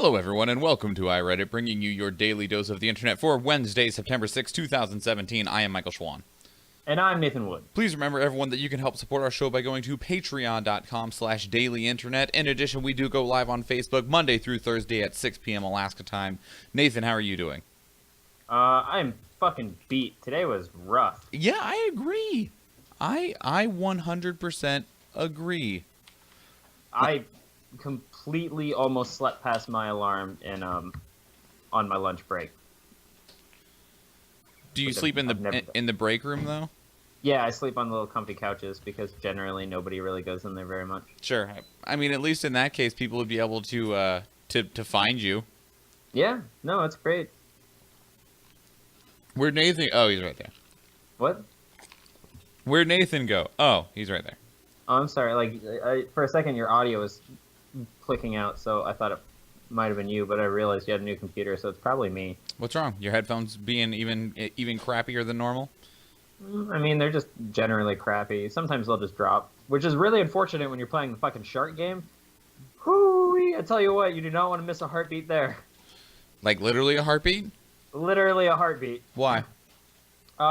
Hello, everyone, and welcome to iReadit, bringing you your daily dose of the internet for Wednesday, September 6, 2017. I am Michael Schwan. And I'm Nathan Wood. Please remember, everyone, that you can help support our show by going to patreon.com/dailyinternet. In addition, we do go live on Facebook Monday through Thursday at 6 p.m. Alaska time. Nathan, how are you doing? I'm fucking beat. Today was rough. Yeah, I agree. I 100% agree. I completely almost slept past my alarm on my lunch break. Do you sleep in the break room, though? Yeah, I sleep on the little comfy couches because generally nobody really goes in there very much. Sure. I mean, at least in that case, people would be able to find you. Yeah, no, it's great. Where'd Nathan... Oh, he's right there. What? Where'd Nathan go? Oh, he's right there. Oh, I'm sorry. Like, for a second, your audio was clicking out, so I thought it might have been you, but I realized you had a new computer, so it's probably me. What's wrong? Your headphones being even crappier than normal? I mean, they're just generally crappy. Sometimes they'll just drop, which is really unfortunate when you're playing the fucking shark game. Whoo! I tell you what, you do not want to miss a heartbeat there. Like literally a heartbeat? Literally a heartbeat. Why?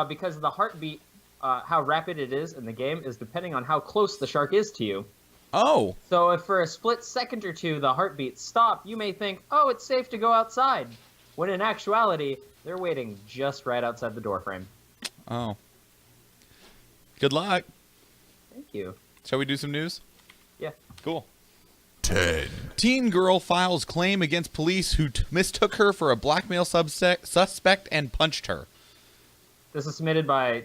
Because the heartbeat, how rapid it is in the game, is depending on how close the shark is to you. Oh! So if for a split second or two the heartbeats stop, you may think, oh, it's safe to go outside. When in actuality, they're waiting just right outside the doorframe. Oh. Good luck. Thank you. Shall we do some news? Yeah. Cool. 10. Teen girl files claim against police who mistook her for a blackmail suspect and punched her. This is submitted by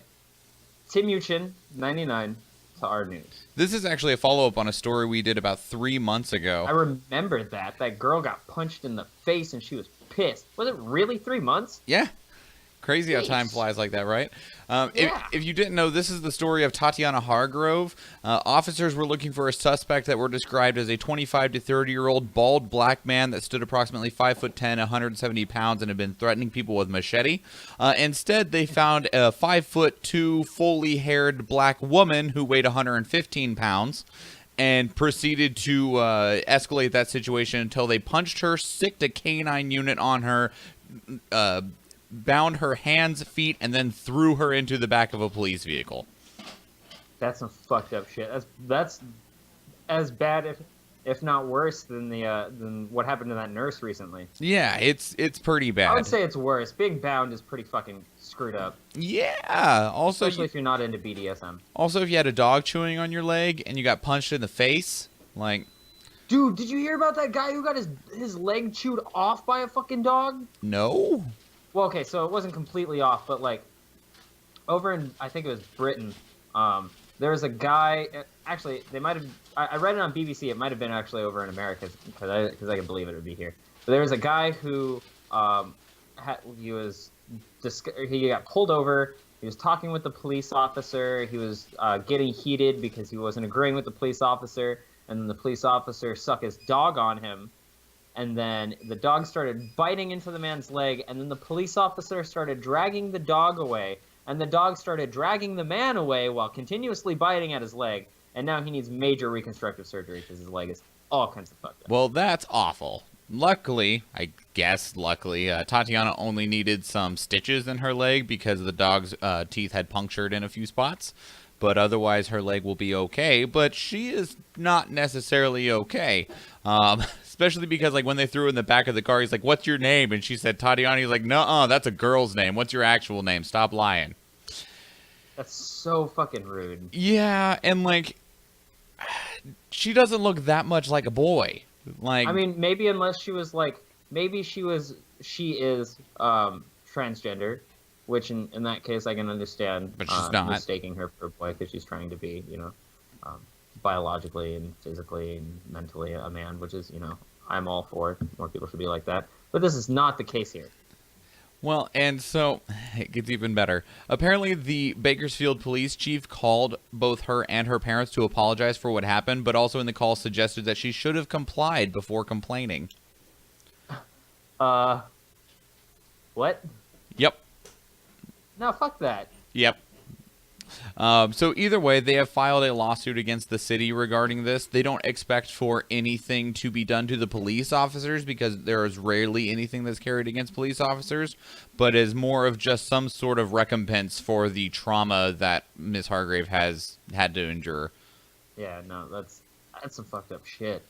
Tim Uchin, 99, to our news. This is actually a follow-up on a story we did about 3 months ago. I remember that. That girl got punched in the face and she was pissed. Was it really 3 months? Yeah. Crazy how time flies like that, right? Yeah. If you didn't know, this is the story of Tatiana Hargrove. Officers were looking for a suspect that were described as a 25 to 30-year-old bald black man that stood approximately 5'10", 170 pounds, and had been threatening people with machete. Instead, they found a 5'2", fully haired black woman who weighed 115 pounds. And proceeded to escalate that situation until they punched her, sicked a canine unit on her, bound her hands, feet, and then threw her into the back of a police vehicle. That's some fucked up shit. That's as bad, if not worse, than what happened to that nurse recently. Yeah, it's pretty bad. I would say it's worse. Being bound is pretty fucking screwed up. Yeah. Also, especially if you're not into BDSM. Also, if you had a dog chewing on your leg and you got punched in the face, like... Dude, did you hear about that guy who got his leg chewed off by a fucking dog? No. Well, okay, so it wasn't completely off, but like over in, I think it was Britain, there was a guy. Actually, they might have. I read it on BBC. It might have been actually over in America because I could believe it would be here. But there was a guy who he got pulled over. He was talking with the police officer. He was getting heated because he wasn't agreeing with the police officer, and then the police officer sucked his dog on him. And then the dog started biting into the man's leg, and then the police officer started dragging the dog away, and the dog started dragging the man away while continuously biting at his leg, and now he needs major reconstructive surgery because his leg is all kinds of fucked up. Well, that's awful. Luckily, Tatiana only needed some stitches in her leg because the dog's teeth had punctured in a few spots. But otherwise, her leg will be okay. But she is not necessarily okay. Especially because, like, when they threw her in the back of the car, he's like, "What's your name?" And she said, "Tatiana." He's like, "Nuh-uh, that's a girl's name. What's your actual name? Stop lying." That's so fucking rude. Yeah, and, like, she doesn't look that much like a boy. Like, I mean, maybe unless she was, like, maybe she is transgender. Which, in that case, I can understand but she's not. Mistaking her for a boy because she's trying to be, biologically and physically and mentally a man, which is, I'm all for it. More people should be like that. But this is not the case here. Well, and so it gets even better. Apparently, the Bakersfield police chief called both her and her parents to apologize for what happened, but also in the call suggested that she should have complied before complaining. What? Yep. No, fuck that. Yep. So either way, they have filed a lawsuit against the city regarding this. They don't expect for anything to be done to the police officers because there is rarely anything that's carried against police officers, but is more of just some sort of recompense for the trauma that Ms. Hargrave has had to endure. Yeah, no, that's some fucked up shit.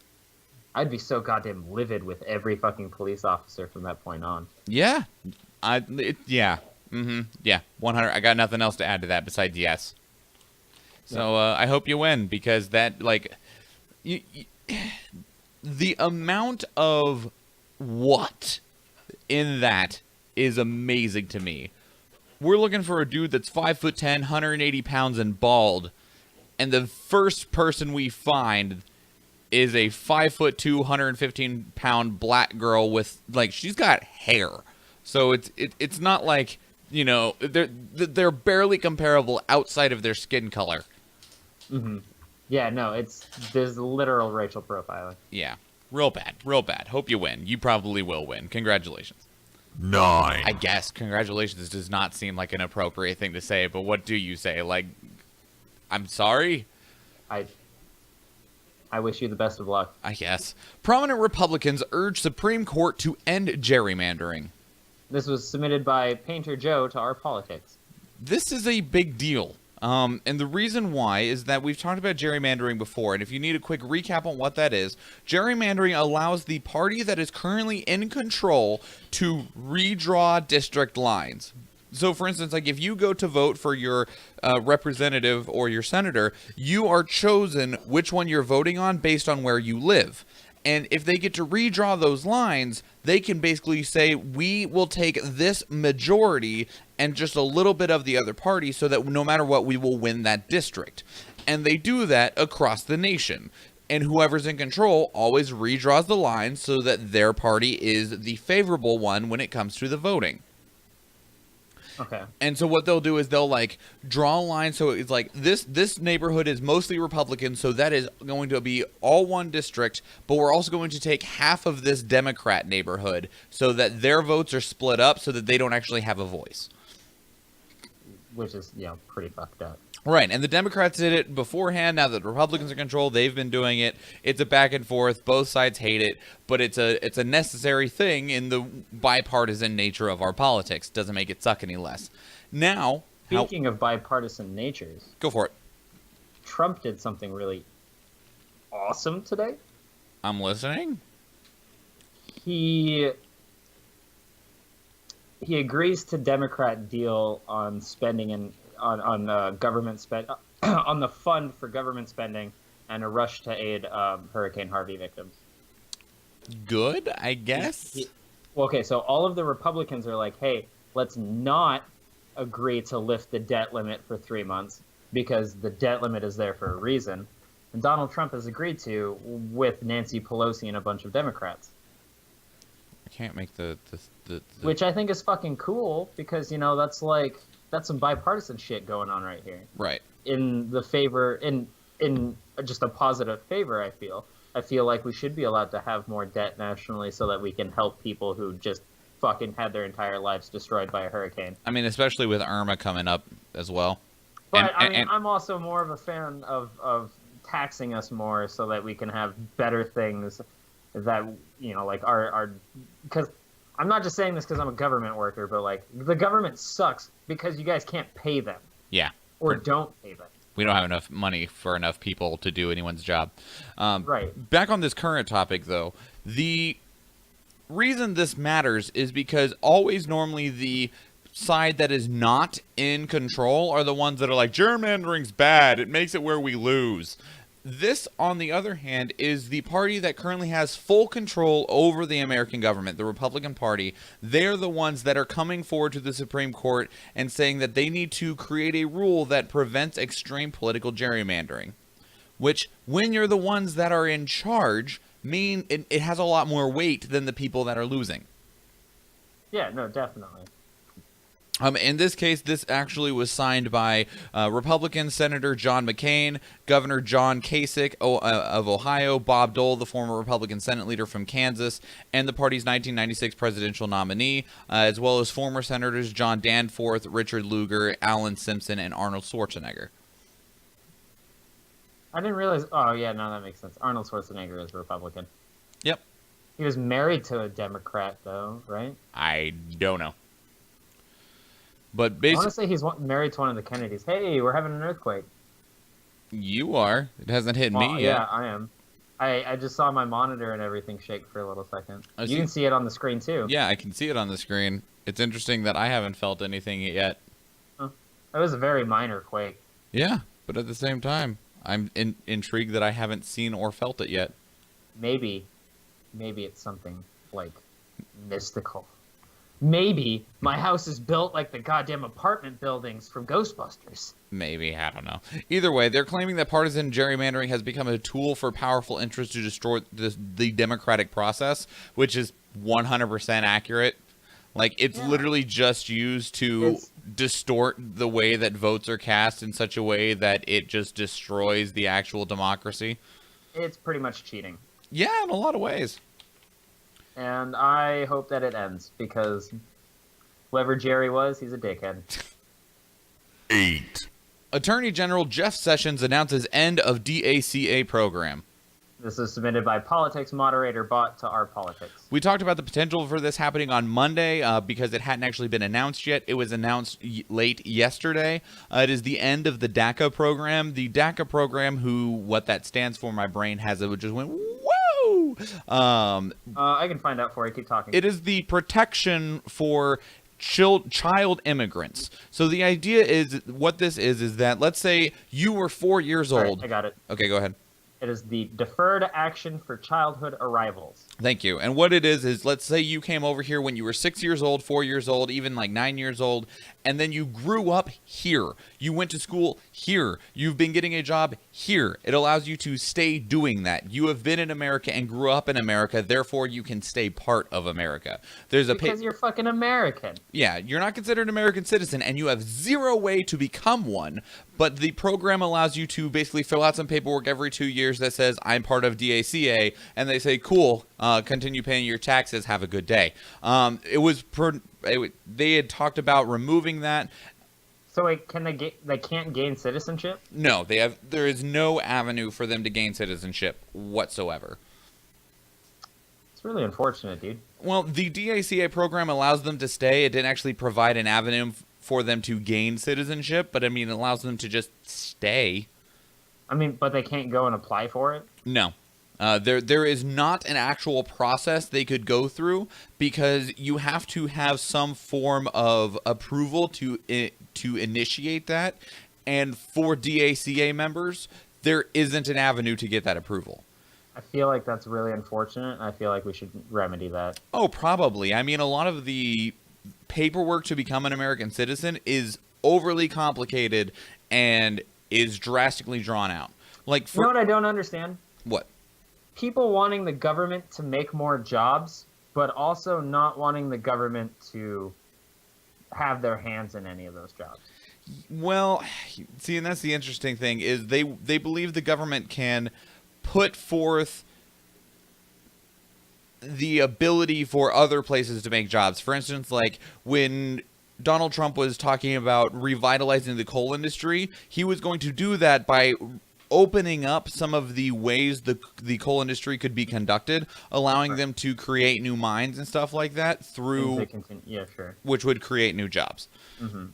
I'd be so goddamn livid with every fucking police officer from that point on. Yeah. Yeah. Yeah. 100. I got nothing else to add to that besides yes. So I hope you win because that, like, the amount of what in that is amazing to me. We're looking for a dude that's 5'10", 180 pounds and bald, and the first person we find is a 5'2", 115-pound black girl with, like, she's got hair. So it's not like, you know, they're barely comparable outside of their skin color. Mm-hmm. Yeah, no, there's literal racial profiling. Yeah, real bad, real bad. Hope you win. You probably will win. Congratulations. 9. I guess congratulations does not seem like an appropriate thing to say, but what do you say? Like, I'm sorry? I wish you the best of luck. I guess. Prominent Republicans urge Supreme Court to end gerrymandering. This was submitted by Painter Joe to Our Politics. This is a big deal. And the reason why is that we've talked about gerrymandering before, and if you need a quick recap on what that is, gerrymandering allows the party that is currently in control to redraw district lines. So, for instance, like if you go to vote for your representative or your senator, you are chosen which one you're voting on based on where you live. And if they get to redraw those lines, they can basically say, we will take this majority and just a little bit of the other party so that no matter what, we will win that district. And they do that across the nation. And whoever's in control always redraws the lines so that their party is the favorable one when it comes to the voting. Okay. And so what they'll do is they'll like draw a line so it's like this neighborhood is mostly Republican, so that is going to be all one district, but we're also going to take half of this Democrat neighborhood so that their votes are split up so that they don't actually have a voice. Which is, you know, pretty fucked up. Right, and the Democrats did it beforehand. Now that the Republicans are in control, they've been doing it. It's a back and forth. Both sides hate it, but it's a necessary thing in the bipartisan nature of our politics. Doesn't make it suck any less. Now, Speaking of bipartisan natures, go for it. Trump did something really awesome today. I'm listening. He agrees to Democrat deal on spending and on government spend on the fund for government spending and a rush to aid Hurricane Harvey victims. Good, I guess. Well, okay, so all of the Republicans are like, hey, let's not agree to lift the debt limit for 3 months because the debt limit is there for a reason. And Donald Trump has agreed to with Nancy Pelosi and a bunch of Democrats. I can't make the Which I think is fucking cool because, you know, that's some bipartisan shit going on right here. Right. In the favor, in just a positive favor, I feel like we should be allowed to have more debt nationally so that we can help people who just fucking had their entire lives destroyed by a hurricane. I mean, especially with Irma coming up as well. But I'm also more of a fan of taxing us more so that we can have better things that, you know, like our because I'm not just saying this because I'm a government worker, but like the government sucks because you guys can't pay them. Yeah. Or don't pay them. We don't have enough money for enough people to do anyone's job. Right. Back on this current topic, though, the reason this matters is because always normally the side that is not in control are the ones that are like, gerrymandering's bad. It makes it where we lose. This, on the other hand, is the party that currently has full control over the American government, the Republican Party. They're the ones that are coming forward to the Supreme Court and saying that they need to create a rule that prevents extreme political gerrymandering. Which, when you're the ones that are in charge, mean it has a lot more weight than the people that are losing. Yeah, no, definitely. In this case, this actually was signed by Republican Senator John McCain, Governor John Kasich of Ohio, Bob Dole, the former Republican Senate leader from Kansas, and the party's 1996 presidential nominee, as well as former Senators John Danforth, Richard Lugar, Alan Simpson, and Arnold Schwarzenegger. I didn't realize. Oh, yeah, no, that makes sense. Arnold Schwarzenegger is a Republican. Yep. He was married to a Democrat, though, right? I don't know. But I basically, want to say he's married to one of the Kennedys. Hey, we're having an earthquake. you are. It hasn't hit me yet. Yeah, I am. I just saw my monitor and everything shake for a little second. You can see it on the screen, too. Yeah, I can see it on the screen. It's interesting that I haven't felt anything yet. It was a very minor quake. Yeah, but at the same time, I'm intrigued that I haven't seen or felt it yet. Maybe it's something, like, mystical. Maybe my house is built like the goddamn apartment buildings from Ghostbusters. Maybe, I don't know. Either way, they're claiming that partisan gerrymandering has become a tool for powerful interests to destroy the democratic process, which is 100% accurate. Like, it's literally just used to distort the way that votes are cast in such a way that it just destroys the actual democracy. It's pretty much cheating. Yeah, in a lot of ways. And I hope that it ends, because whoever Jerry was, he's a dickhead. 8. Attorney General Jeff Sessions announces end of DACA program. This is submitted by Politics Moderator Bot to Our Politics. We talked about the potential for this happening on Monday because it hadn't actually been announced yet. It was announced late yesterday. It is the end of the DACA program. The DACA program, what that stands for, my brain has it just went, whoa! I can find out for you. Keep talking. It is the protection for child immigrants. So the idea is, what this is that, let's say you were 4 years old. Right, I got it. Okay, go ahead. It is the Deferred Action for Childhood Arrivals. Thank you. And what it is let's say you came over here when you were 6 years old, 4 years old, even like 9 years old, and then you grew up here. You went to school here. You've been getting a job here. It allows you to stay doing that. You have been in America and grew up in America, therefore you can stay part of America. Because you're fucking American. Yeah, you're not considered an American citizen, and you have zero way to become one, but the program allows you to basically fill out some paperwork every 2 years that says, I'm part of DACA, and they say, cool, continue paying your taxes, have a good day. They had talked about removing that. So wait, they can't gain citizenship? No, there is no avenue for them to gain citizenship whatsoever. It's really unfortunate, dude. Well, the DACA program allows them to stay. It didn't actually provide an avenue for them to gain citizenship, but I mean, it allows them to just stay. I mean, but they can't go and apply for it? No. There is not an actual process they could go through, because you have to have some form of approval to initiate that, and for DACA members, there isn't an avenue to get that approval. I feel like that's really unfortunate, and I feel like we should remedy that. Oh, probably. I mean, a lot of the paperwork to become an American citizen is overly complicated and is drastically drawn out. Like, you know what I don't understand? What? People wanting the government to make more jobs, but also not wanting the government to have their hands in any of those jobs. Well, see, and that's the interesting thing, is they believe the government can put forth the ability for other places to make jobs. For instance, like when Donald Trump was talking about revitalizing the coal industry, he was going to do that by opening up some of the ways the coal industry could be conducted, allowing them to create new mines and stuff like that through, which would create new jobs. Mm-hmm.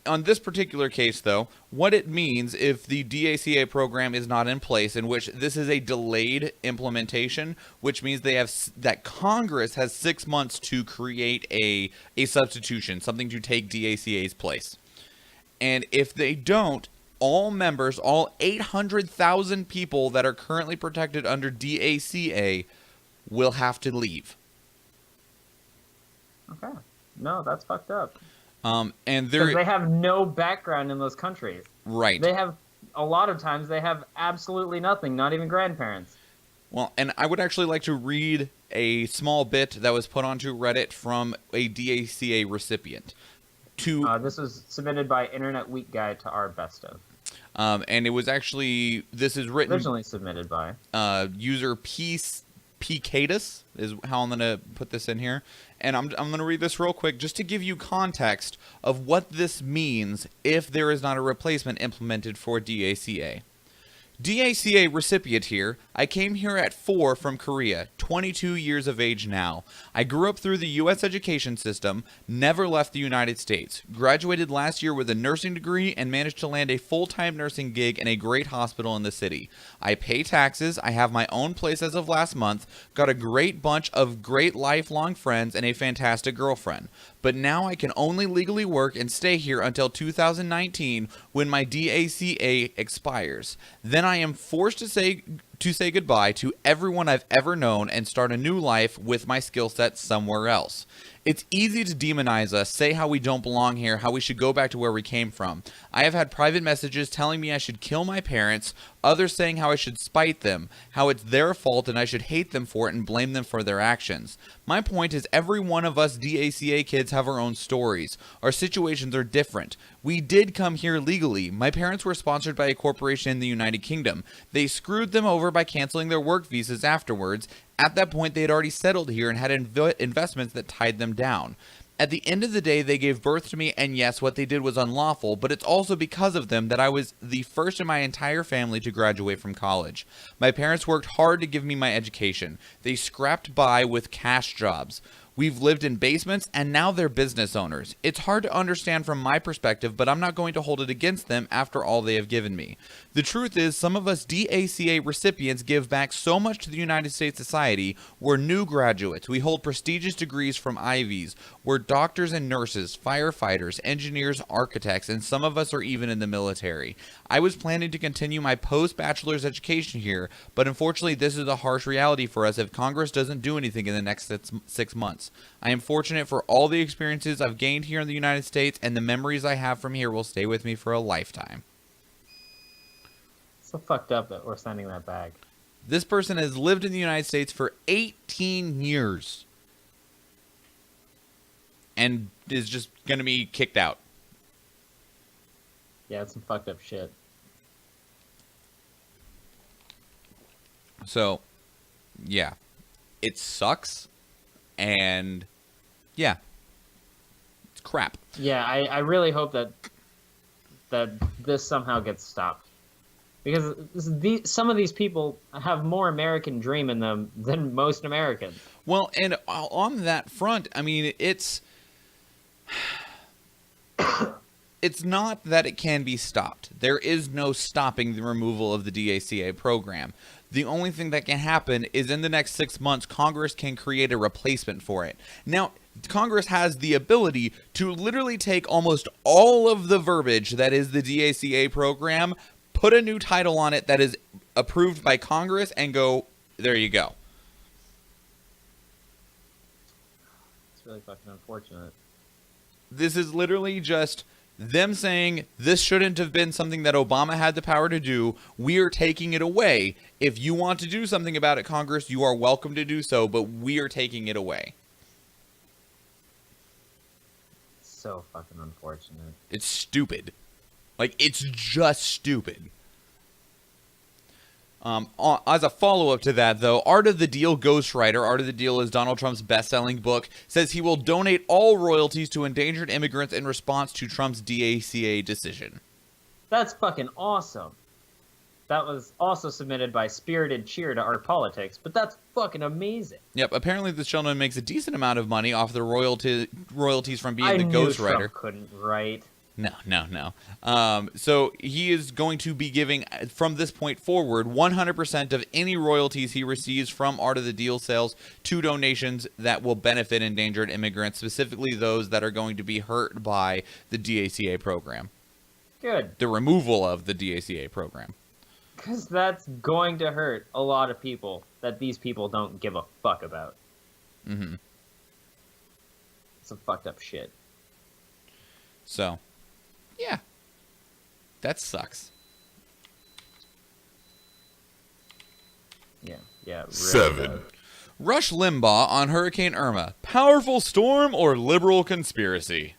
On this particular case, though, what it means if the DACA program is not in place, in which this is a delayed implementation, which means that Congress has 6 months to create a substitution, something to take DACA's place. And if they don't, all members, all 800,000 people that are currently protected under DACA will have to leave. Okay. No, that's fucked up. And they have no background in those countries. Right. They have, a lot of times, they have absolutely nothing, not even grandparents. Well, and I would actually like to read a small bit that was put onto Reddit from a DACA recipient. to This was submitted by Internet Week Guide to our best of. and it was actually, this is written Originally submitted by user Pcatus is how I'm going to put this in here. And I'm going to read this real quick just to give you context of what this means if there is not a replacement implemented for DACA. DACA recipient here. I came here at 4 from Korea, 22 years of age now. I grew up through the U.S. education system, never left the United States. Graduated last year with a nursing degree and managed to land a full-time nursing gig in a great hospital in the city. I pay taxes, I have my own place as of last month, got a great bunch of great lifelong friends and a fantastic girlfriend. But now I can only legally work and stay here until 2019 when my DACA expires. Then I am forced to say goodbye to everyone I've ever known and start a new life with my skill set somewhere else. It's easy to demonize us, say how we don't belong here, how we should go back to where we came from. I have had private messages telling me I should kill my parents, others saying how I should spite them, how it's their fault and I should hate them for it and blame them for their actions. My point is every one of us DACA kids have our own stories. Our situations are different. We did come here legally. My parents were sponsored by a corporation in the United Kingdom. They screwed them over by canceling their work visas afterwards. At that point, they had already settled here and had investments that tied them down. At the end of the day, they gave birth to me, and yes, what they did was unlawful, but it's also because of them that I was the first in my entire family to graduate from college. My parents worked hard to give me my education. They scrapped by with cash jobs. We've lived in basements, and now they're business owners. It's hard to understand from my perspective, but I'm not going to hold it against them after all they have given me. The truth is, some of us DACA recipients give back so much to the United States society. We're new graduates. We hold prestigious degrees from Ivies. We're doctors and nurses, firefighters, engineers, architects, and some of us are even in the military. I was planning to continue my post-bachelor's education here, but unfortunately this is a harsh reality for us if Congress doesn't do anything in the next 6 months. I am fortunate for all the experiences I've gained here in the United States, and the memories I have from here will stay with me for a lifetime. So fucked up that we're sending that back. This person has lived in the United States for 18 years and is just going to be kicked out. Yeah, it's some fucked up shit. So, yeah. It sucks. And, yeah. It's crap. Yeah, I really hope that this somehow gets stopped. Because some of these people have more American dream in them than most Americans. Well, and on that front, I mean, it's not that it can be stopped. There is no stopping the removal of the DACA program. The only thing that can happen is in the next 6 months, Congress can create a replacement for it. Now, Congress has the ability to literally take almost all of the verbiage that is the DACA program, put a new title on it that is approved by Congress, and go, there you go. It's really fucking unfortunate. This is literally just them saying this shouldn't have been something that Obama had the power to do. We are taking it away. If you want to do something about it, Congress, you are welcome to do so, but we are taking it away. So fucking unfortunate. It's stupid. Like, it's just stupid. As a follow-up to that, though, Art of the Deal ghostwriter, Art of the Deal is Donald Trump's best-selling book, says he will donate all royalties to endangered immigrants in response to Trump's DACA decision. That's fucking awesome. That was also submitted by Spirited Cheer to Art Politics, but that's fucking amazing. Yep, apparently this gentleman makes a decent amount of money off the royalties from being the ghostwriter. Trump couldn't write. No. So he is going to be giving, from this point forward, 100% of any royalties he receives from Art of the Deal sales to donations that will benefit endangered immigrants, specifically those that are going to be hurt by the DACA program. Good. The removal of the DACA program. Because that's going to hurt a lot of people that these people don't give a fuck about. Mm-hmm. Some fucked up shit. So, yeah. That sucks. Yeah. Really 7. does. Rush Limbaugh on Hurricane Irma. Powerful storm or liberal conspiracy?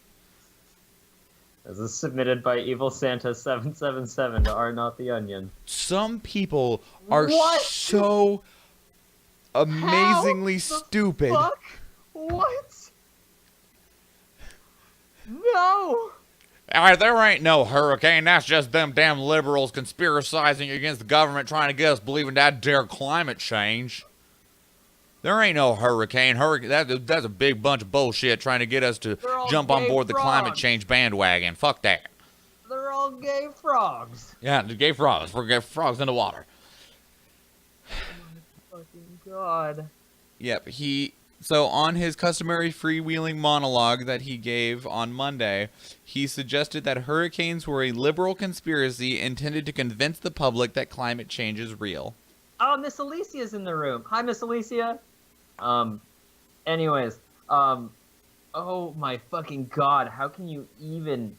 This is submitted by Evil Santa 777 to Are Not the Onion. Some people are What? so amazingly stupid. Fuck? What? No! There ain't no hurricane. That's just them damn liberals conspiracizing against the government trying to get us believing that dare climate change. There ain't no hurricane. That's a big bunch of bullshit trying to get us to jump on board the climate change bandwagon. Fuck that. They're all gay frogs. Yeah, the gay frogs. We're gay frogs in the water. Oh my fucking god. Yep, so on his customary freewheeling monologue that he gave on Monday, he suggested that hurricanes were a liberal conspiracy intended to convince the public that climate change is real. Oh, Miss Alicia's in the room. Hi, Miss Alicia. Anyways, oh my fucking god, how can you even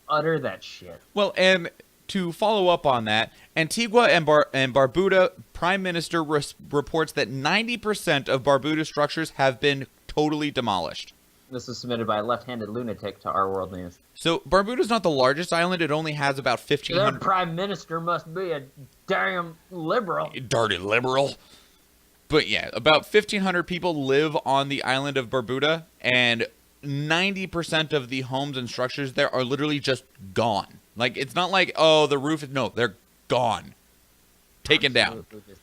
utter that shit? Well, and to follow up on that, Antigua and Barbuda Prime Minister reports that 90% of Barbuda structures have been totally demolished. This is submitted by a left-handed lunatic to Our World News. So Barbuda's not the largest island. It only has about 1,500... Their prime minister must be a damn liberal. Dirty liberal. But yeah, about 1,500 people live on the island of Barbuda, and 90% of the homes and structures there are literally just gone. Like, it's not like, oh, the roof is... No, they're gone. Taken down. Just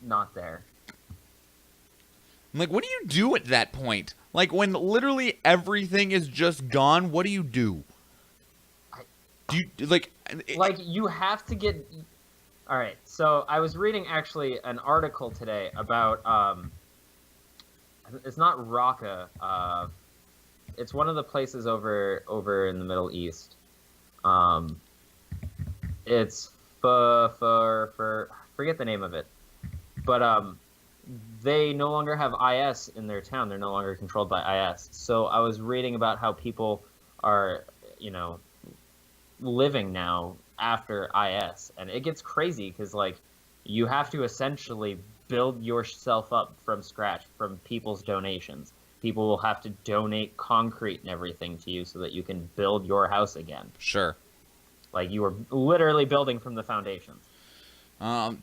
not there. I'm like, what do you do at that point? Like, when literally everything is just gone, what do you do? Do you, like... Like, you have to get... All right, so I was reading, actually, an article today about, it's not Raqqa, it's one of the places over in the Middle East. It's forget the name of it. But, they no longer have IS in their town. They're no longer controlled by IS. So I was reading about how people are, living now after IS. And it gets crazy because, like, you have to essentially build yourself up from scratch from people's donations. People will have to donate concrete and everything to you so that you can build your house again. Sure. Like, you are literally building from the foundations.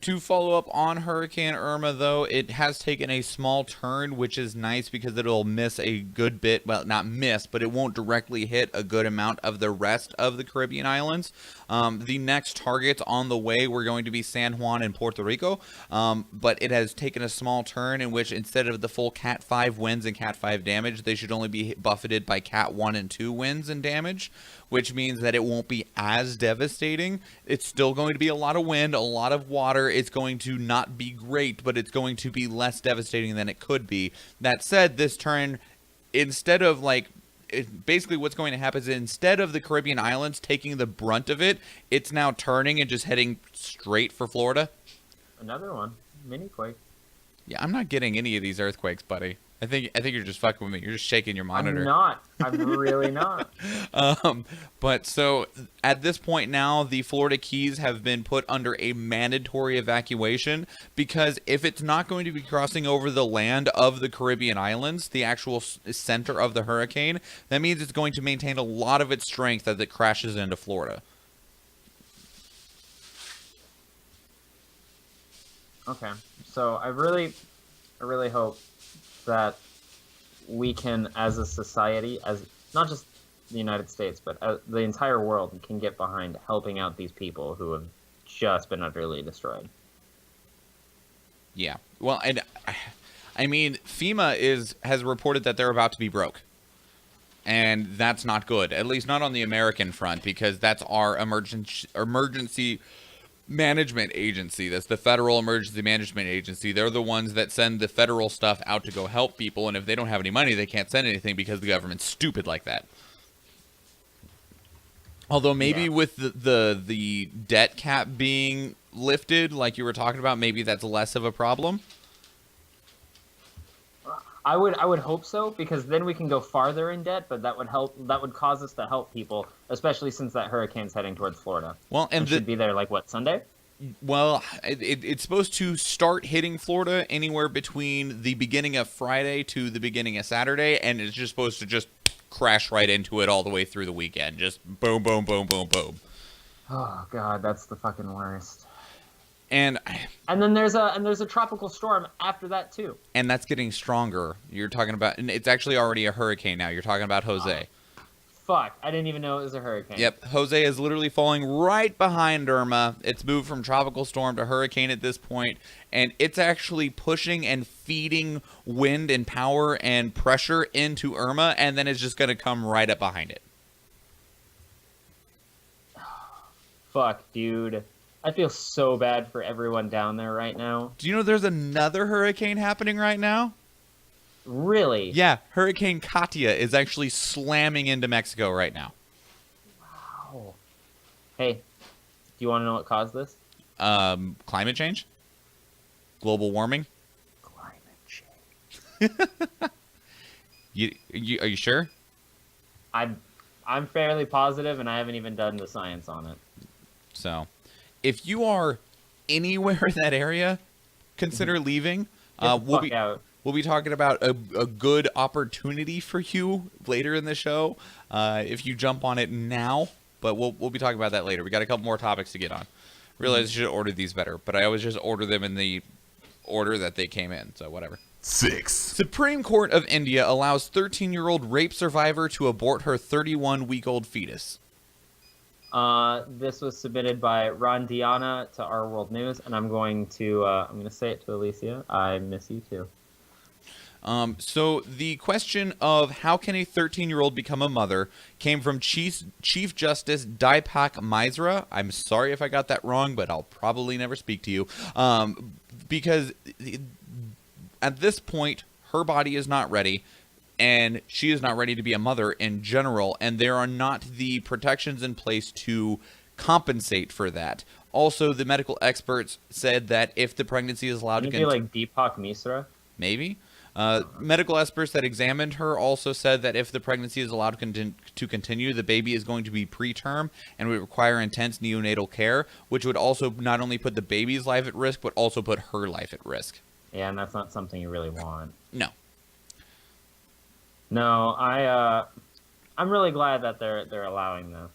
To follow up on Hurricane Irma, though, it has taken a small turn, which is nice because it'll miss a good bit. Well, not miss, but it won't directly hit a good amount of the rest of the Caribbean islands. The next targets on the way were going to be San Juan and Puerto Rico, but it has taken a small turn in which instead of the full Cat 5 winds and Cat 5 damage, they should only be buffeted by Cat 1 and 2 winds and damage, which means that it won't be as devastating. It's still going to be a lot of wind, a lot of water. It's going to not be great, but it's going to be less devastating than it could be. That said, this turn, instead of basically what's going to happen is instead of the Caribbean islands taking the brunt of it, it's now turning and just heading straight for Florida. Another one. Mini quake. Yeah, I'm not getting any of these earthquakes, buddy. I think you're just fucking with me. You're just shaking your monitor. I'm not. I'm really not. But so at this point now, the Florida Keys have been put under a mandatory evacuation because if it's not going to be crossing over the land of the Caribbean islands, the actual center of the hurricane, that means it's going to maintain a lot of its strength as it crashes into Florida. Okay. So I really hope that we can, as a society, as not just the United States, but the entire world, can get behind helping out these people who have just been utterly destroyed. Yeah. Well, and I mean, FEMA has reported that they're about to be broke. And that's not good, at least not on the American front, because that's our emergency management agency. That's the Federal Emergency Management Agency. They're the ones that send the federal stuff out to go help people, and if they don't have any money, they can't send anything because the government's stupid like that. Although maybe with the debt cap being lifted, like you were talking about, maybe that's less of a problem. I would hope so, because then we can go farther in debt, but that would help. That would cause us to help people, especially since that hurricane's heading towards Florida. Well, and should be there like what, Sunday? Well, it's supposed to start hitting Florida anywhere between the beginning of Friday to the beginning of Saturday, and it's just supposed to just crash right into it all the way through the weekend. Just boom, boom, boom, boom, boom. Oh God, that's the fucking worst. And then there's a tropical storm after that too. And that's getting stronger. You're talking about, and it's actually already a hurricane now. You're talking about Jose. Fuck, I didn't even know it was a hurricane. Yep, Jose is literally falling right behind Irma. It's moved from tropical storm to hurricane at this point, and it's actually pushing and feeding wind and power and pressure into Irma, and then it's just going to come right up behind it. Fuck, dude. I feel so bad for everyone down there right now. Do you know there's another hurricane happening right now? Really? Yeah, Hurricane Katia is actually slamming into Mexico right now. Wow. Hey, do you want to know what caused this? Climate change? Global warming? Climate change. Are you sure? I'm fairly positive, and I haven't even done the science on it. So, if you are anywhere in that area, consider leaving. We'll be talking about a good opportunity for you later in the show if you jump on it now. But we'll be talking about that later. We got a couple more topics to get on. Realize I should have ordered these better, but I always just order them in the order that they came in. So whatever. 6. Supreme Court of India allows 13-year-old rape survivor to abort her 31-week-old fetus. This was submitted by Ron Diana to Our World News, and I'm going to say it to Alicia. I miss you too. So the question of how can a 13-year-old become a mother came from Chief Justice Deepak Misra. I'm sorry if I got that wrong, but I'll probably never speak to you. Because at this point, her body is not ready, and she is not ready to be a mother in general, and there are not the protections in place to compensate for that. Also, the medical experts said that if the pregnancy is allowed to continue, like Deepak Misra, maybe. Medical experts that examined her also said that if the pregnancy is allowed to continue, the baby is going to be preterm and would require intense neonatal care, which would also not only put the baby's life at risk, but also put her life at risk. Yeah, and that's not something you really want. No. No, I'm really glad that they're allowing this.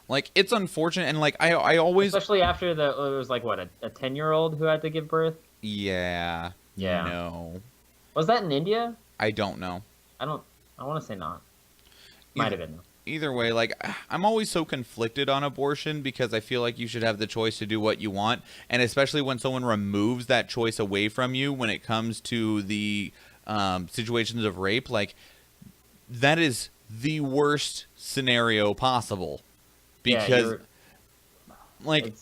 Like, it's unfortunate, and like I always, especially after it was like what, a 10-year-old who had to give birth. Yeah. Yeah. No. Was that in India? I don't know. I want to say not. Might have been. Either way, like, I'm always so conflicted on abortion because I feel like you should have the choice to do what you want, and especially when someone removes that choice away from you when it comes to the situations of rape, like, that is the worst scenario possible. Because, like,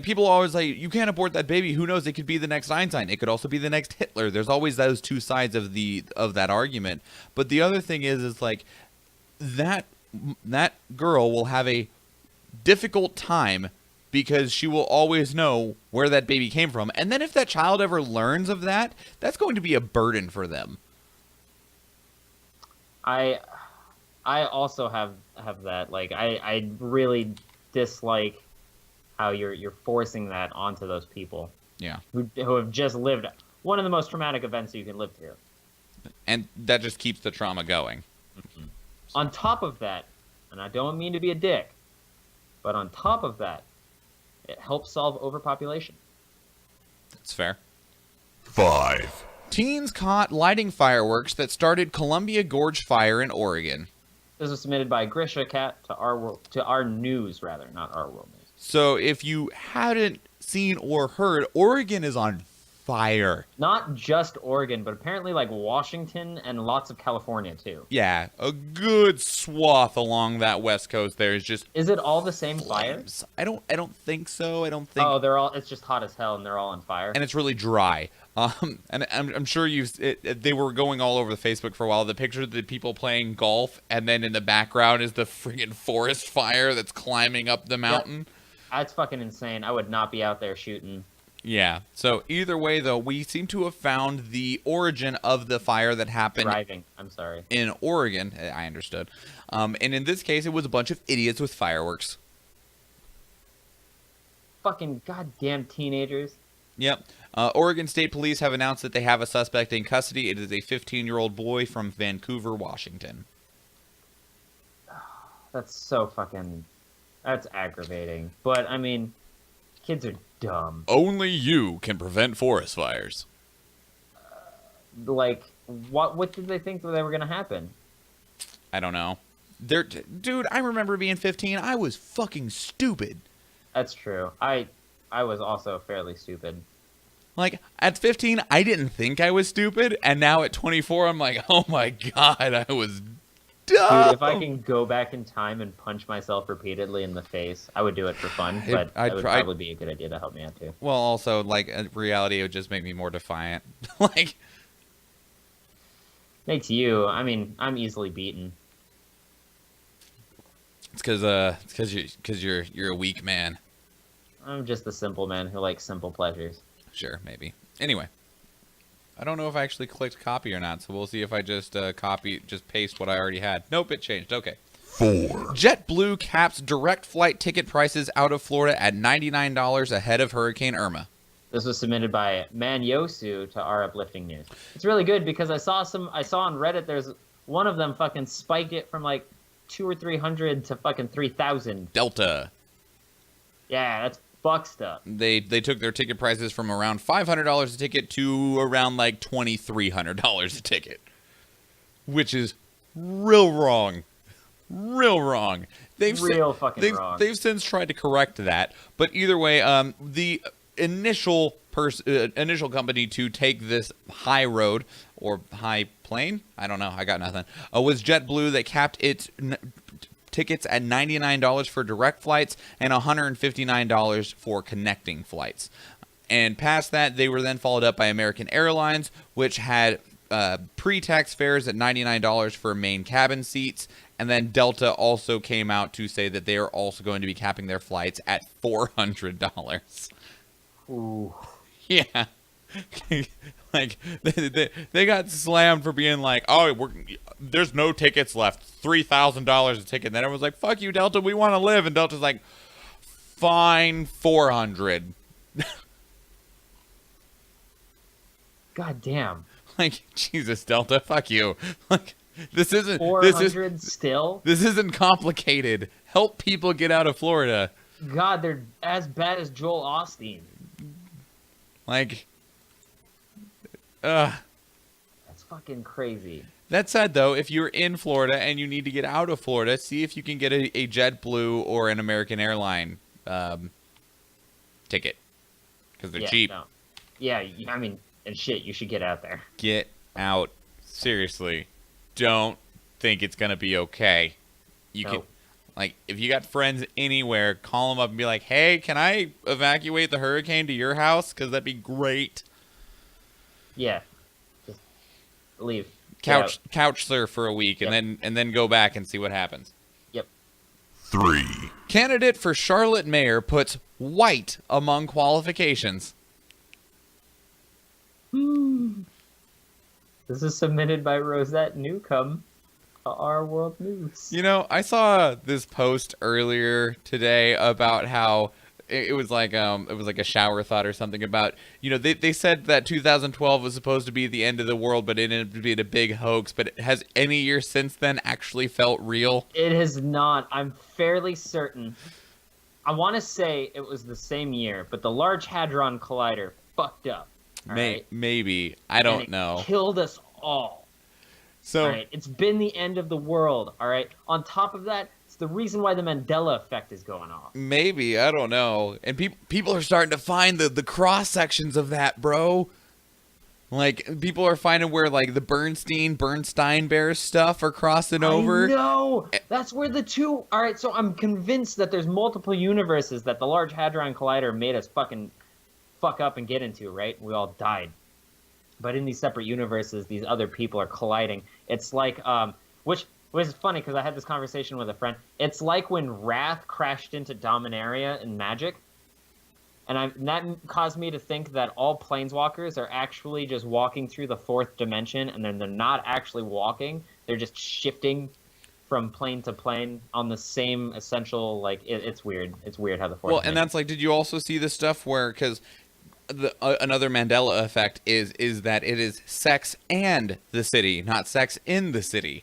people always like, you can't abort that baby. Who knows? It could be the next Einstein. It could also be the next Hitler. There's always those two sides of that argument. But the other thing is like, that girl will have a difficult time because she will always know where that baby came from. And then if that child ever learns of that, that's going to be a burden for them. I also have that. Like, I really dislike how you're forcing that onto those people. Yeah. Who have just lived one of the most traumatic events you can live through. And that just keeps the trauma going. Mm-hmm. On top of that, and I don't mean to be a dick, but on top of that, it helps solve overpopulation. That's fair. 5. Teens caught lighting fireworks that started Columbia Gorge fire in Oregon. This was submitted by Grisha Cat to our news, rather, not Our World News. So if you hadn't seen or heard, Oregon is on fire. Not just Oregon, but apparently like Washington and lots of California too. Yeah, a good swath along that west coast there is just. Is it all the same flames. fire? I don't think so. I don't think. Oh, it's just hot as hell and they're all on fire. And it's really dry. And I'm sure they were going all over the Facebook for a while. The picture of the people playing golf, and then in the background is the friggin' forest fire that's climbing up the mountain. Yep. That's fucking insane. I would not be out there shooting. Yeah. So either way, though, we seem to have found the origin of the fire that happened. In Oregon. I understood. And in this case, it was a bunch of idiots with fireworks. Fucking goddamn teenagers. Yep. Oregon State Police have announced that they have a suspect in custody. It is a 15-year-old boy from Vancouver, Washington. That's so fucking... That's aggravating. But, I mean, kids are dumb. Only you can prevent forest fires. Like, what did they think that they were going to happen? I don't know. Dude, I remember being 15. I was fucking stupid. That's true. I was also fairly stupid. Like, at 15, I didn't think I was stupid, and now at 24, I'm like, oh my god, I was dumb. Dude, if I can go back in time and punch myself repeatedly in the face, I would do it for fun, but it would probably be a good idea to help me out, too. Well, also, like, in reality, it would just make me more defiant. Like... Makes you, I mean, I'm easily beaten. It's because you're a weak man. I'm just a simple man who likes simple pleasures. Sure, maybe. Anyway, I don't know if I actually clicked copy or not, so we'll see if I just paste what I already had. Nope, it changed. Okay. 4, JetBlue caps direct flight ticket prices out of Florida at $99 ahead of Hurricane Irma. This was submitted by Manyosu to Our Uplifting News. It's really good because I saw on Reddit there's one of them fucking spiked it from like 200 or 300 to fucking 3,000. Delta. Yeah, that's fucked up. They took their ticket prices from around $500 a ticket to around like $2,300 a ticket, which is real wrong. Real wrong. Fucking wrong. They've since tried to correct that, but either way, the initial company to take this high road or high plane, I don't know, I got nothing, was JetBlue, that capped its tickets at $99 for direct flights and $159 for connecting flights. And past that, they were then followed up by American Airlines, which had pre-tax fares at $99 for main cabin seats. And then Delta also came out to say that they are also going to be capping their flights at $400. Ooh. Yeah. Like, they got slammed for being like, oh, there's no tickets left. $3,000 a ticket. And then everyone's like, fuck you, Delta, we want to live. And Delta's like, fine, $400. God damn. Like, Jesus, Delta, fuck you. Like, this isn't... 400 still? This isn't complicated. Help people get out of Florida. God, they're as bad as Joel Osteen. Like, That's fucking crazy. That said, though, if you're in Florida and you need to get out of Florida, see if you can get a JetBlue or an American Airline ticket. Because they're cheap. No. Yeah, I mean, and shit, you should get out there. Get out. Seriously. Don't think it's going to be okay. You can... Like, if you got friends anywhere, call them up and be like, hey, can I evacuate the hurricane to your house? Because that'd be great. Yeah. Just leave. Couch surf for a week, Yep. and then go back and see what happens. Yep. 3, Candidate for Charlotte mayor puts white among qualifications. This is submitted by Rosette Newcomb. Our World News. You know, I saw this post earlier today about how it was like a shower thought or something about, you know, they said that 2012 was supposed to be the end of the world, but it ended up being a big hoax. But has any year since then actually felt real? It has not. I'm fairly certain. I want to say it was the same year, but the Large Hadron Collider fucked up. Right? Maybe. I don't know. Killed us all. So, all right, it's been the end of the world, all right? On top of that, it's the reason why the Mandela effect is going off. Maybe, I don't know. And people are starting to find the cross-sections of that, bro. Like, people are finding where, like, the Bernstein Bears stuff are crossing over. No, that's where the two... All right, so I'm convinced that there's multiple universes that the Large Hadron Collider made us fucking fuck up and get into, right? We all died. But in these separate universes, these other people are colliding. It's like, which is funny because I had this conversation with a friend. It's like when Wrath crashed into Dominaria in Magic. And that caused me to think that all planeswalkers are actually just walking through the fourth dimension, and then they're not actually walking. They're just shifting from plane to plane on the same essential, like, it's weird. It's weird how the fourth dimension... And that's like, did you also see the stuff where, because... another Mandela effect is that it is sex and the city, not sex in the city.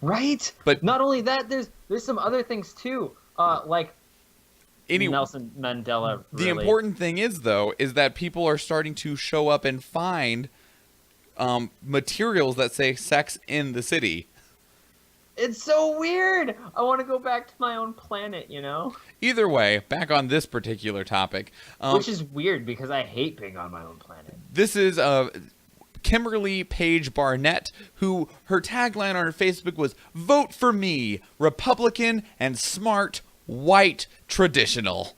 Right. But not only that, there's some other things too. Like Nelson Mandela. The important thing is, though, is that people are starting to show up and find materials that say sex in the city. It's so weird. I want to go back to my own planet, you know? Either way, back on this particular topic. Which is weird because I hate being on my own planet. This is Kimberly Page Barnett, who her tagline on her Facebook was, "Vote for me, Republican and smart, white, traditional."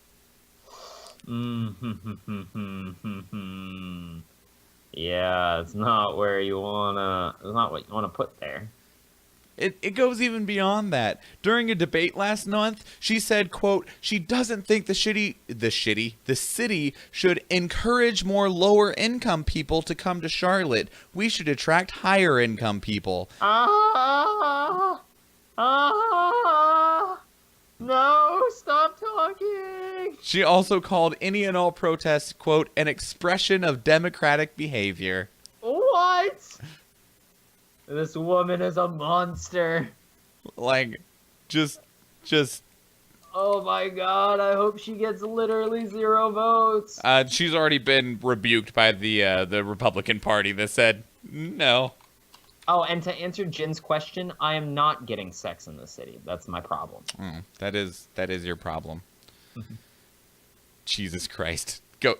Yeah, it's not what you wanna put there. It goes even beyond that. During a debate last month, she said, quote, she doesn't think the city should encourage more lower income people to come to Charlotte. We should attract higher income people. No, stop talking. She also called any and all protests, quote, an expression of democratic behavior. What? This woman is a monster. Like, just. Oh my god, I hope she gets literally 0 votes. She's already been rebuked by the Republican Party that said no. Oh, and to answer Jin's question, I am not getting sex in the city. That's my problem. That is your problem. Jesus Christ. Go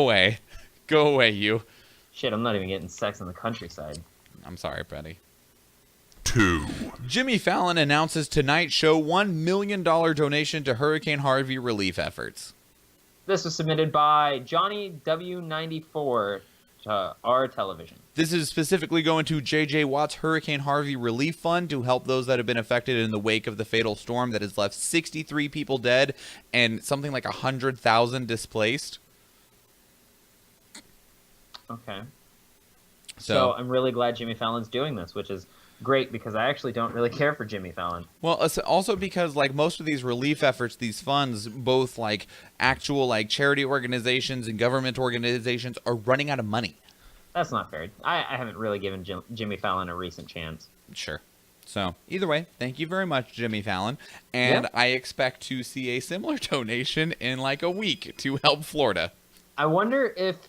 away. Go away, you. Shit, I'm not even getting sex in the countryside. I'm sorry, buddy. 2. Jimmy Fallon announces Tonight Show $1 million donation to Hurricane Harvey relief efforts. This was submitted by Johnny W94 to our television. This is specifically going to J.J. Watt's Hurricane Harvey Relief Fund to help those that have been affected in the wake of the fatal storm that has left 63 people dead and something like 100,000 displaced. Okay. So I'm really glad Jimmy Fallon's doing this, which is great because I actually don't really care for Jimmy Fallon. Well, also because like most of these relief efforts, these funds, both like actual like charity organizations and government organizations are running out of money. That's not fair. I haven't really given Jimmy Fallon a recent chance. Sure. So either way, thank you very much, Jimmy Fallon. And I expect to see a similar donation in like a week to help Florida. I wonder if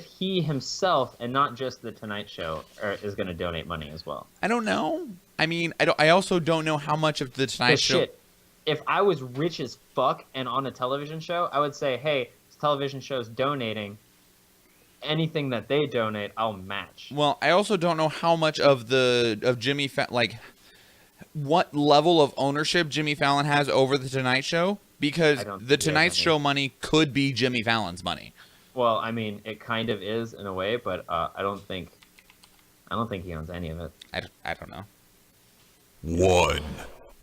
he himself, and not just the Tonight Show, is going to donate money as well. I don't know. I mean, I also don't know how much of the Tonight Show. Shit. If I was rich as fuck and on a television show, I would say, hey, this television show's donating. Anything that they donate, I'll match. Well, I also don't know how much of Jimmy like what level of ownership Jimmy Fallon has over the Tonight Show, because the Tonight Show money could be Jimmy Fallon's money. Well, I mean, it kind of is in a way, but I don't think he owns any of it. I don't know. 1.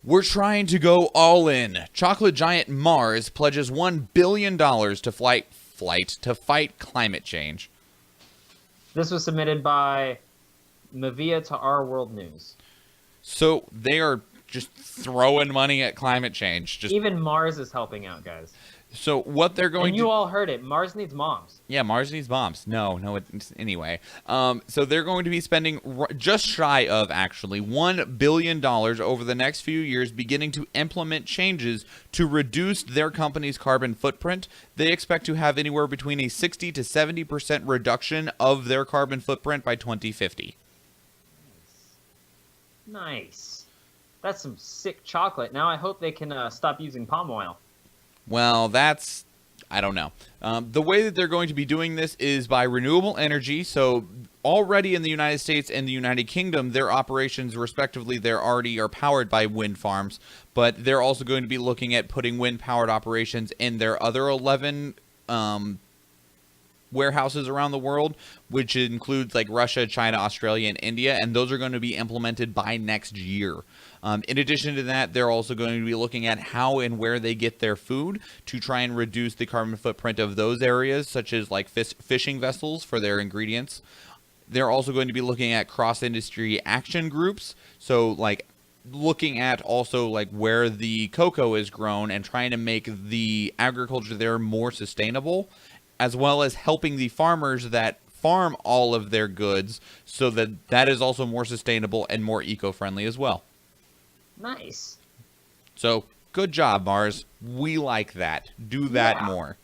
We're trying to go all in. Chocolate giant Mars pledges $1 billion to fight climate change. This was submitted by Mavia to Our World News. So they are just throwing money at climate change. Even Mars is helping out, guys. So what they're going to... And you all heard it. Mars needs moms. Yeah, Mars needs moms. Anyway. So they're going to be spending just shy of, actually, $1 billion over the next few years, beginning to implement changes to reduce their company's carbon footprint. They expect to have anywhere between a 60 to 70% reduction of their carbon footprint by 2050. Nice. That's some sick chocolate. Now I hope they can stop using palm oil. Well, I don't know. The way that they're going to be doing this is by renewable energy. So already in the United States and the United Kingdom, their operations respectively, they already are powered by wind farms. But they're also going to be looking at putting wind-powered operations in their other 11 warehouses around the world, which includes like Russia, China, Australia, and India. And those are going to be implemented by next year. In addition to that, they're also going to be looking at how and where they get their food to try and reduce the carbon footprint of those areas, such as like fishing vessels for their ingredients. They're also going to be looking at cross-industry action groups, so like looking at also like where the cocoa is grown and trying to make the agriculture there more sustainable as well as helping the farmers that farm all of their goods so that that is also more sustainable and more eco-friendly as well. Nice. So, good job, Mars. We like that. Do that more.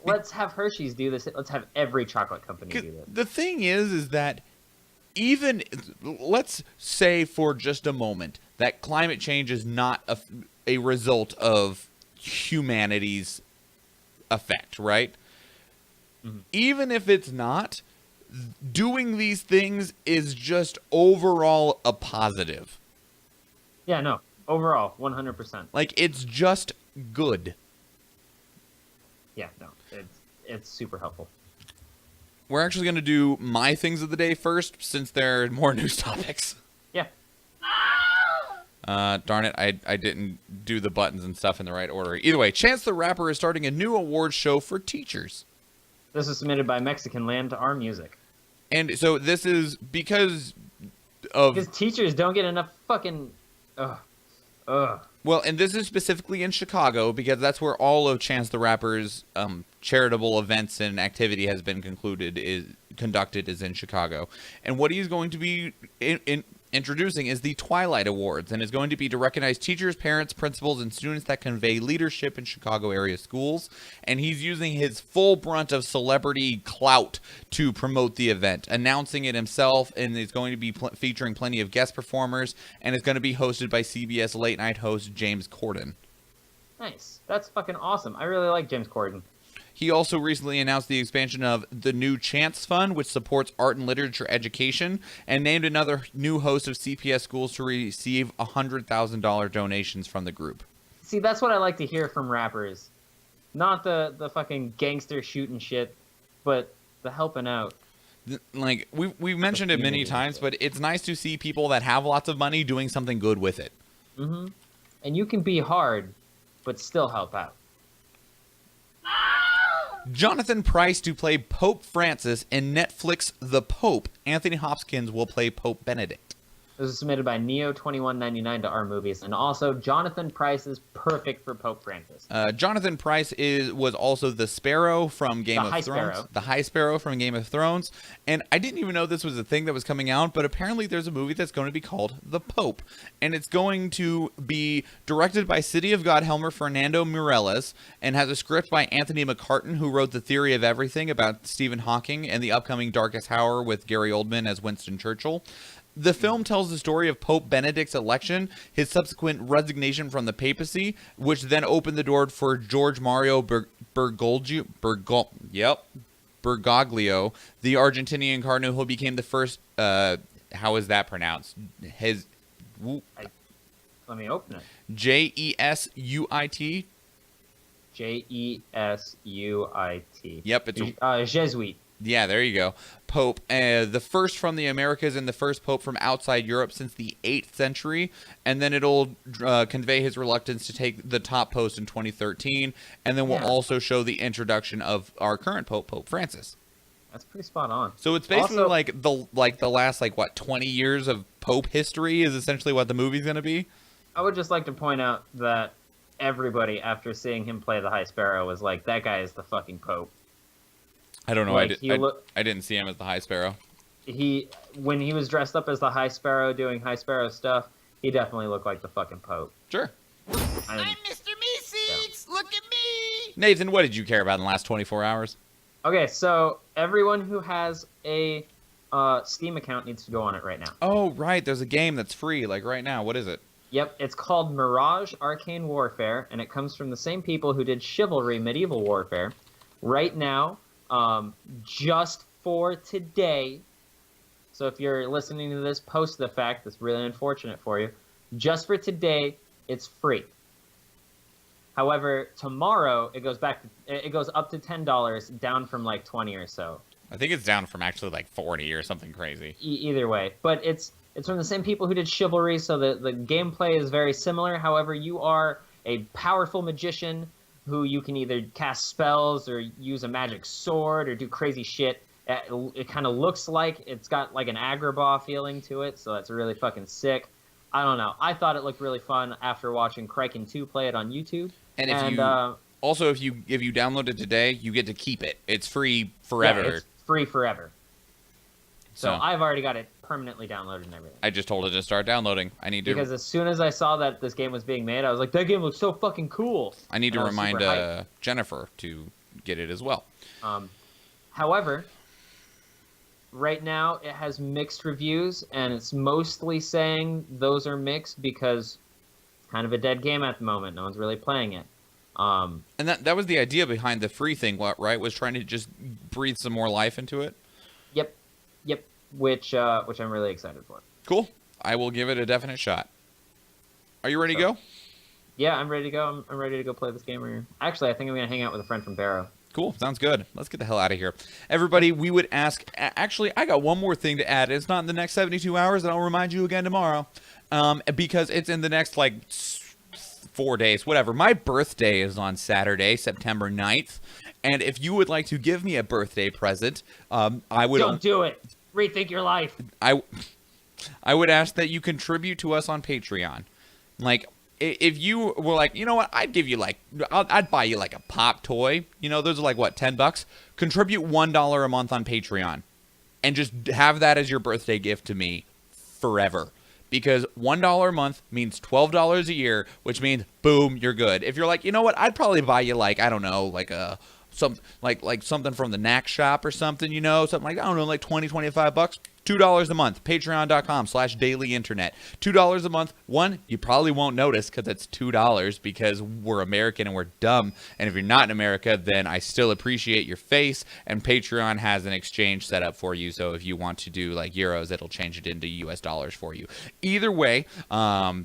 Let's have Hershey's do this. Let's have every chocolate company do this. The thing is that even, let's say for just a moment that climate change is not a result of humanity's effect, right? Mm-hmm. Even if it's not, doing these things is just overall a positive. Yeah, no. Overall, 100%. Like, it's just good. Yeah, no. It's super helpful. We're actually going to do my things of the day first, since there are more news topics. Yeah. Darn it, I didn't do the buttons and stuff in the right order. Either way, Chance the Rapper is starting a new awards show for teachers. This is submitted by Mexican Land to Our Music. And so this is because of... Because teachers don't get enough fucking... Well, and this is specifically in Chicago, because that's where all of Chance the Rapper's charitable events and activity has been conducted is in Chicago. And what he's going to be introducing is the Twilight Awards, and is going to be to recognize teachers, parents, principals, and students that convey leadership in Chicago area schools. And he's using his full brunt of celebrity clout to promote the event, announcing it himself, and it's going to be featuring plenty of guest performers, and it's going to be hosted by CBS late night host James Corden. Nice. That's fucking awesome. I really like James Corden. He also recently announced the expansion of the new Chance Fund, which supports art and literature education, and named another new host of CPS schools to receive $100,000 donations from the group. See, that's what I like to hear from rappers. Not the fucking gangster shooting shit, but the helping out. Like, we've mentioned it many times, but it's nice to see people that have lots of money doing something good with it. Mm-hmm. And you can be hard, but still help out. Jonathan Pryce to play Pope Francis in Netflix The Pope. Anthony Hopkins will play Pope Benedict. This is submitted by Neo2199 to Our Movies, and also Jonathan Pryce is perfect for Pope Francis. Jonathan Pryce was also the Sparrow from Game of Thrones. The High Sparrow from Game of Thrones. And I didn't even know this was a thing that was coming out, but apparently there's a movie that's going to be called The Pope. And it's going to be directed by City of God Helmer Fernando Mireles, and has a script by Anthony McCartan, who wrote The Theory of Everything about Stephen Hawking, and the upcoming Darkest Hour with Gary Oldman as Winston Churchill. The film tells the story of Pope Benedict's election, his subsequent resignation from the papacy, which then opened the door for George Mario Bergoglio, the Argentinian cardinal who became the first, how is that pronounced? Let me open it. Jesuit? Jesuit. Yep, it's Jesuit. Yeah, there you go. Pope, the first from the Americas and the first pope from outside Europe since the 8th century. And then it'll convey his reluctance to take the top post in 2013. And then we'll also show the introduction of our current pope, Pope Francis. That's pretty spot on. So it's basically also, the last 20 years of pope history is essentially what the movie's going to be. I would just like to point out that everybody, after seeing him play the High Sparrow, was like, that guy is the fucking pope. I don't know. I didn't see him as the High Sparrow. When he was dressed up as the High Sparrow doing High Sparrow stuff, he definitely looked like the fucking Pope. Sure. I'm Mr. Meeseeks! Yeah. Look at me! Nathan, what did you care about in the last 24 hours? Okay, so everyone who has a Steam account needs to go on it right now. Oh, right. There's a game that's free, right now. What is it? Yep, it's called Mirage Arcane Warfare, and it comes from the same people who did Chivalry Medieval Warfare. Right now, just for today, so if you're listening to this post the fact, that's really unfortunate for you, just for today, it's free. However, tomorrow it goes up to $10, down from $20 or so. I think it's down from actually $40 or something crazy. Either way, but it's from the same people who did Chivalry, so the gameplay is very similar. However, you are a powerful magician who you can either cast spells or use a magic sword or do crazy shit. It kind of looks like it's got an Agrabah feeling to it, so that's really fucking sick. I don't know. I thought it looked really fun after watching Kraken 2 play it on YouTube. And Also, if you download it today, you get to keep it. It's free forever. Yeah, it's free forever. So So I've already got it permanently downloaded and everything. I just told it to start downloading. I need to Because as soon as I saw that this game was being made, I was like, that game looks so fucking cool. remind Jennifer to get it as well. However, right now it has mixed reviews, and it's mostly saying those are mixed because it's kind of a dead game at the moment. No one's really playing it. And that was the idea behind the free thing, right? Was trying to just breathe some more life into it. Yep. Which I'm really excited for. Cool. I will give it a definite shot. Are you ready to go? Yeah, I'm ready to go. I'm ready to go play this game. Actually, I think I'm gonna hang out with a friend from Barrow. Cool. Sounds good. Let's get the hell out of here. Everybody, we would ask... Actually, I got one more thing to add. It's not in the next 72 hours, and I'll remind you again tomorrow. Because it's in the next, 4 days, whatever. My birthday is on Saturday, September 9th. And if you would like to give me a birthday present, I would... Don't do it. Rethink your life. I would ask that you contribute to us on Patreon. If you were like, you know what, I'd give you I'd buy you a pop toy. Those are what, $10? Contribute $1 a month on Patreon, and just have that as your birthday gift to me forever. Because $1 a month means $12 a year, which means boom, you're good. If you're like, you know what, I'd probably buy you I don't know, something from the knack shop or something, something I don't know, $20-25. $2 a month, patreon.com/dailyinternet. $2 a month. One, you probably won't notice because it's $2 because we're American and we're dumb. And if you're not in America, then I still appreciate your face. And Patreon has an exchange set up for you. So if you want to do euros, it'll change it into US dollars for you. Either way.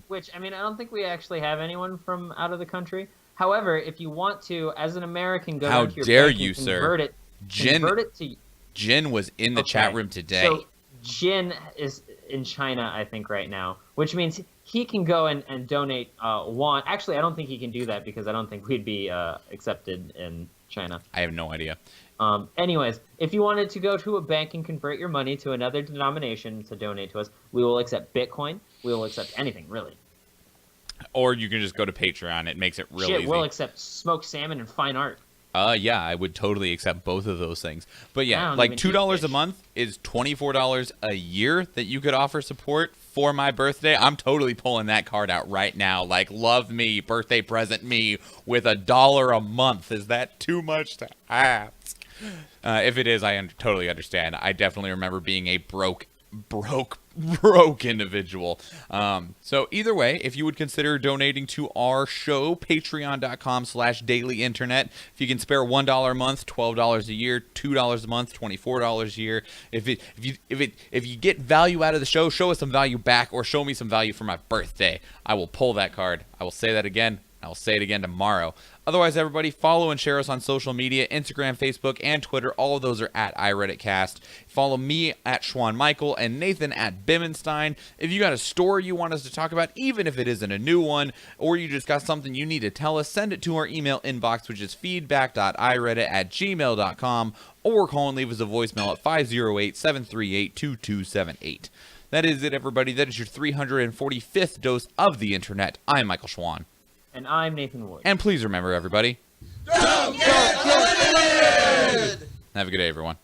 Which, I don't think we actually have anyone from out of the country. However, if you want to, as an American, go down to your bank and convert it. Convert it to... Jin was in the chat room today. So Jin is in China, I think, right now, which means he can go and donate one. Actually, I don't think he can do that because I don't think we'd be accepted in China. I have no idea. Anyways, if you wanted to go to a bank and convert your money to another denomination to donate to us, we will accept Bitcoin. We will accept anything, really. Or you can just go to Patreon. It makes it real easy. We'll accept smoked salmon and fine art. Yeah, I would totally accept both of those things. But yeah, $2 a month is $24 a year that you could offer support for my birthday. I'm totally pulling that card out right now. Love me, birthday present me with $1 a month. Is that too much to ask? If it is, I totally understand. I definitely remember being a broke individual. So either way, if you would consider donating to our show, patreon.com/dailyinternet. If you can spare $1 a month, $12 a year, $2 a month, $24 a year. If you get value out of the show, show us some value back, or show me some value for my birthday. I will pull that card. I will say that again. I will say it again tomorrow. Otherwise, everybody, follow and share us on social media, Instagram, Facebook, and Twitter. All of those are at iReaditCast. Follow me at Schwan Michael and Nathan at Bimmenstein. If you got a story you want us to talk about, even if it isn't a new one, or you just got something you need to tell us, send it to our email inbox, which is feedback.ireadit@gmail.com, or call and leave us a voicemail at 508-738-2278. That is it, everybody. That is your 345th dose of the internet. I'm Michael Schwan. And I'm Nathan Wood. And please remember, everybody, Don't get polluted! have a good day, everyone.